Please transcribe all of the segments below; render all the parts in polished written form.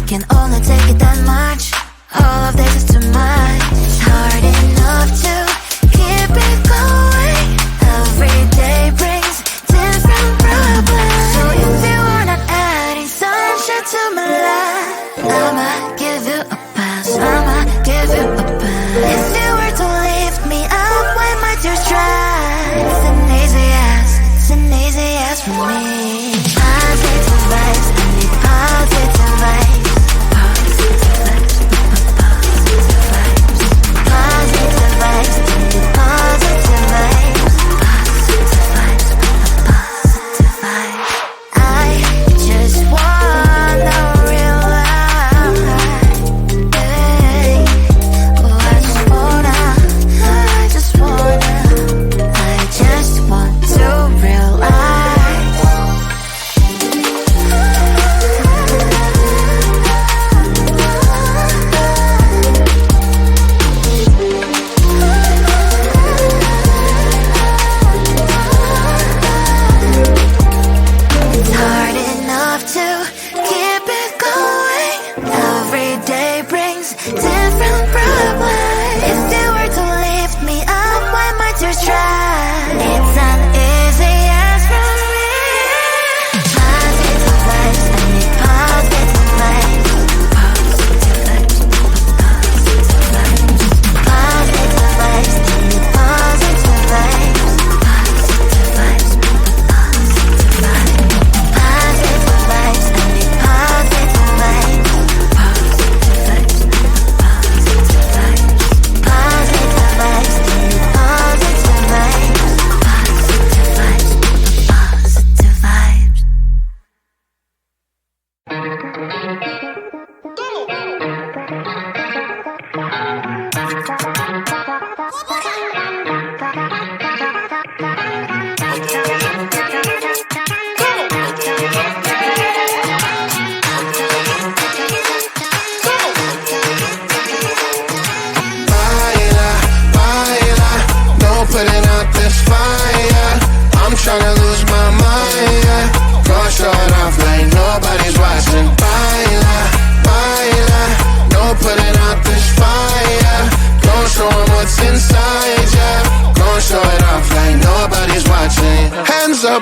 can only take it that much. All of this is too much. It's hard enough to keep it going. Every day brings different problems. So if you are not adding sunshine to my life, I'ma give you a pass. I'ma give you a pass. If you were to lift me up when my tears dry, it's an easy yes, it's an easy yes for me. Positive vibes, I need positive vibes.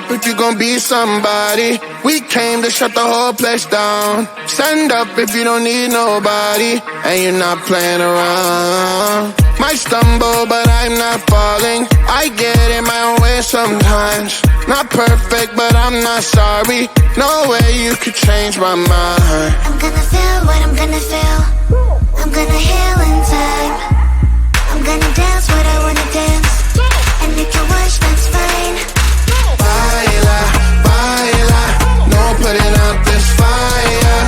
If you gon' be somebody, we came to shut the whole place down. Stand up if you don't need nobody, and you're not playing around. Might stumble, but I'm not falling. I get in my own way sometimes. Not perfect, but I'm not sorry. No way you could change my mind. I'm gonna feel what I'm gonna feel. I'm gonna heal in time. I'm gonna dance what I wanna dance. And if you wish, that's fine. Baila, baila, no putting out this fire.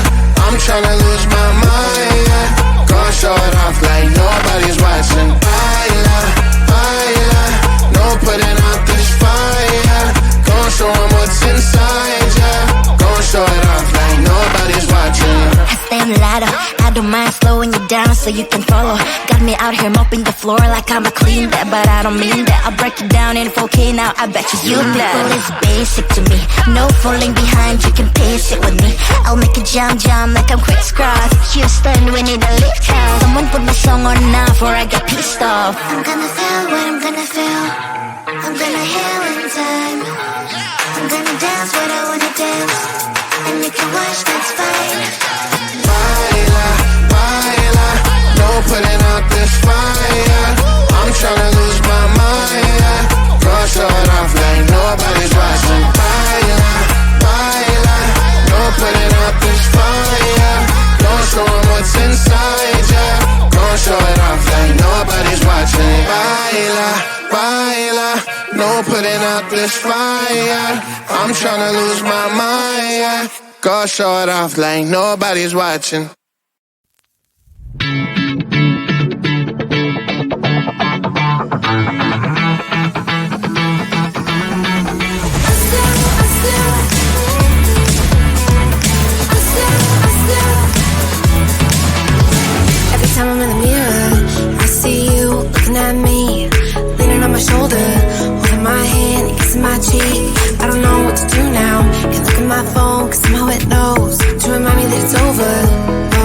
I'm tryna lose my mind, yeah. Gonna show it off like nobody's watching. Baila, baila, no putting out this fire. Gonna show 'em what's inside, yeah. Gonna show it off like nobody's watching. I stay on the ladder, I don't mind slowing you down so you can follow. Got me out here mopping the floor like I'm a clean that, but I don't mean that. I'll break it down in 4K now, I bet you glad. It's basic to me, no falling behind, you can pace it with me. I'll make it jump like I'm crisscross. Houston, we need a lift house. Someone put my song on now before I get pissed off. I'm gonna feel what I'm gonna feel. I'm gonna heal in time. I'm gonna dance what I wanna dance. And if you wish, that's fine. Baila, baila, no putting out this fire. I'm tryna lose my mind, yeah. Gonna show it off like nobody's watching. Baila, baila, no putting out this fire. Gonna show 'em what's inside, yeah. Gonna show it off like nobody's watching. Baila, baila, no putting out this fire. I'm tryna lose my mind, yeah. Gonna show it off like nobody's watching. Every time I'm in the mirror, I see you looking at me, leaning on my shoulder, holding my hand, kissing my cheek. I don't know what to do now. Can't look at my phone, cause somehow it knows to remind me that it's over.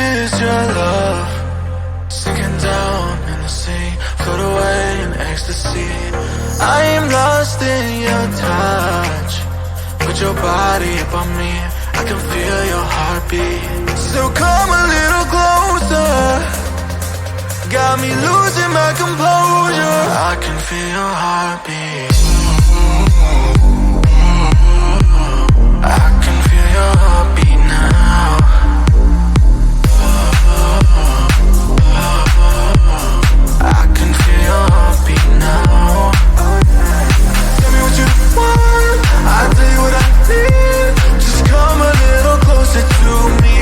is your love, sinking down in the sea, float away in ecstasy. I am lost in your touch, put your body up on me, I can feel your heartbeat. So come a little closer, got me losing my composure. I can feel your heartbeat. I can feel your heartbeat now. I can feel your heartbeat now. Tell me what you want, I'll tell you what I need. Just come a little closer to me.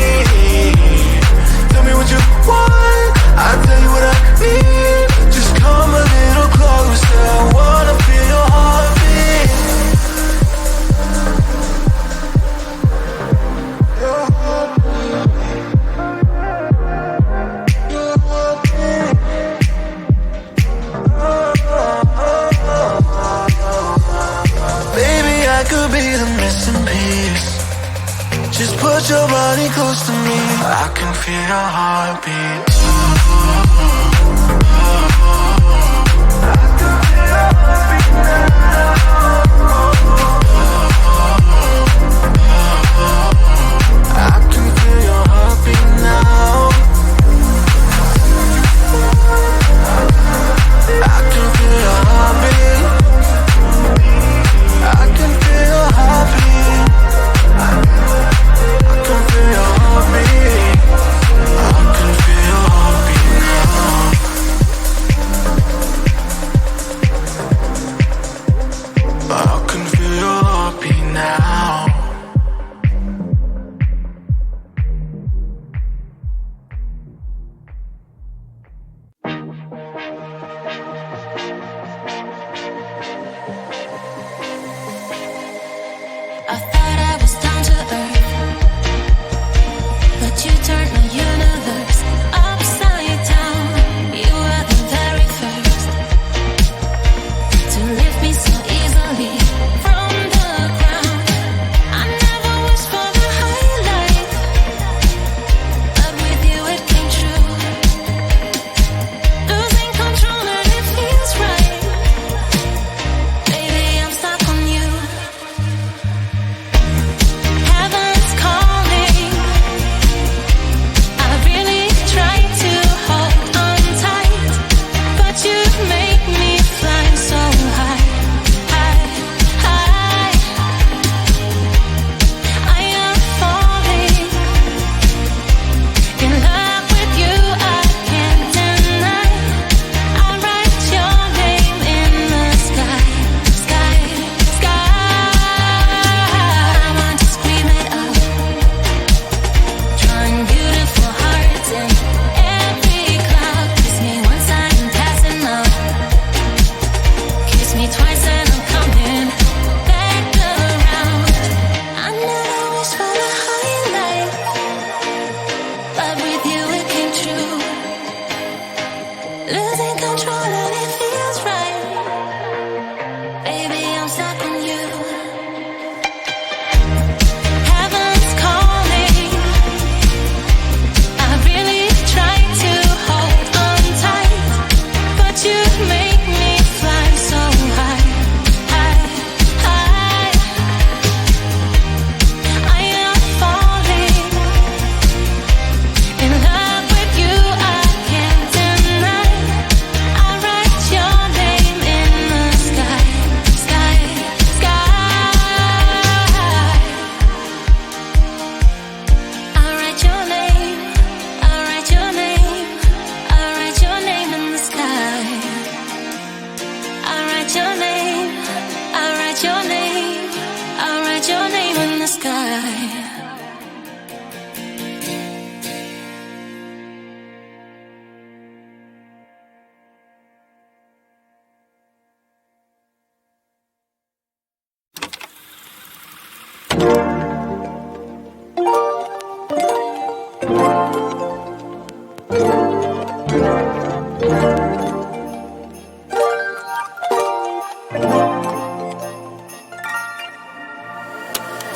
Tell me what you want, I'll tell you what I need. Just come a little closer, I wanna feel your heartbeat. Your heartbeat. Your heartbeat. Baby, I could be the missing piece. Just put your body close to me, I can feel your heartbeat. I can feel your heartbeat now. I can feel your heartbeat now. I can feel your heartbeat. I can feel your heartbeat. I can feel your heartbeat. I can feel your heartbeat now. I can feel your heartbeat now. I thought I was down to earth, but you turned my universe upside down. You were the very first to lift me so easily from the ground. I never wished for the highlight, but with you it came true. Losing control and it feels right. Baby, I'm stuck on you. Heaven's calling. I really try to hold on tight, but you make me fly so high, high, high. I am falling in love with you, I can't deny. I write your name in the sky, sky, sky. I want to scream it out, drawing beautiful hearts in every cloud. Kiss me once I'm passing out, kiss me twice and I'm coming back around. I never wished for the highlight, but with you it came true. Losing control and it feels right. Baby, I'm stuck on you. Heaven's calling. I really try to hold on tight, but you make me fly so high, high, high. I am falling in love with you, I can't deny. I write your name in the sky, sky, sky. I write your name, I write your name, I write your name in the sky. I write your name, I write your name, I write your name in the sky.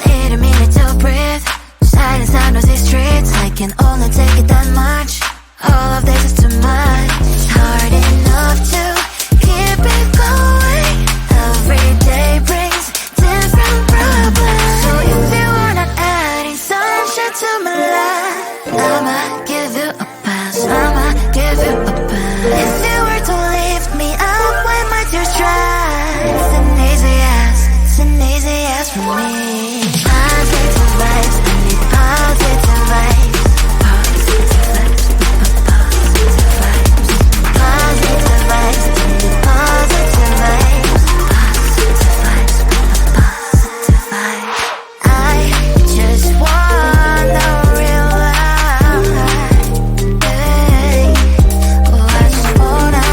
Hit a minute to breathe. Silence sound of these streets like can only take it that much. All of this is too much. It's hard enough to keep it going. Every day brings different problems. So if you are not adding sunshine to my life, I'ma give you a pass. I'ma give you a pass. If you were to lift me up when my tears dry, it's an easy yes, it's an easy yes for me. Positive vibes, I need positive vibes. Positive vibes, positive vibes. Positive vibes, I need positive vibes. Positive vibes, positive vibes. I just wanna real life. Hey, oh, I just wanna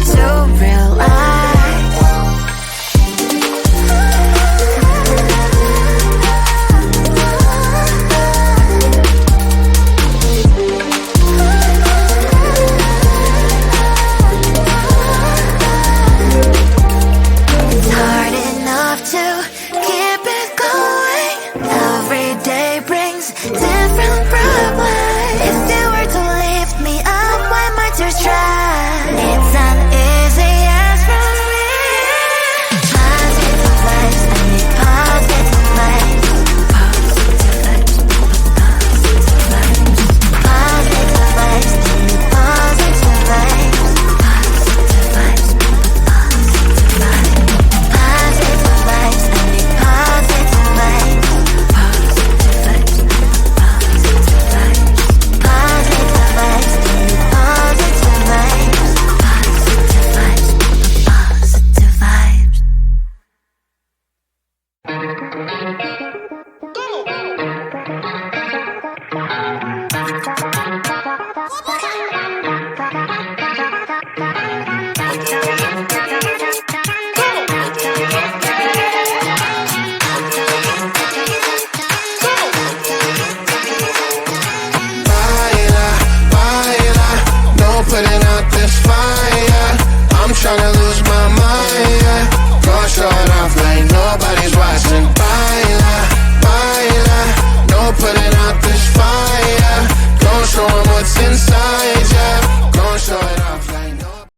to realize. It's hard enough to keep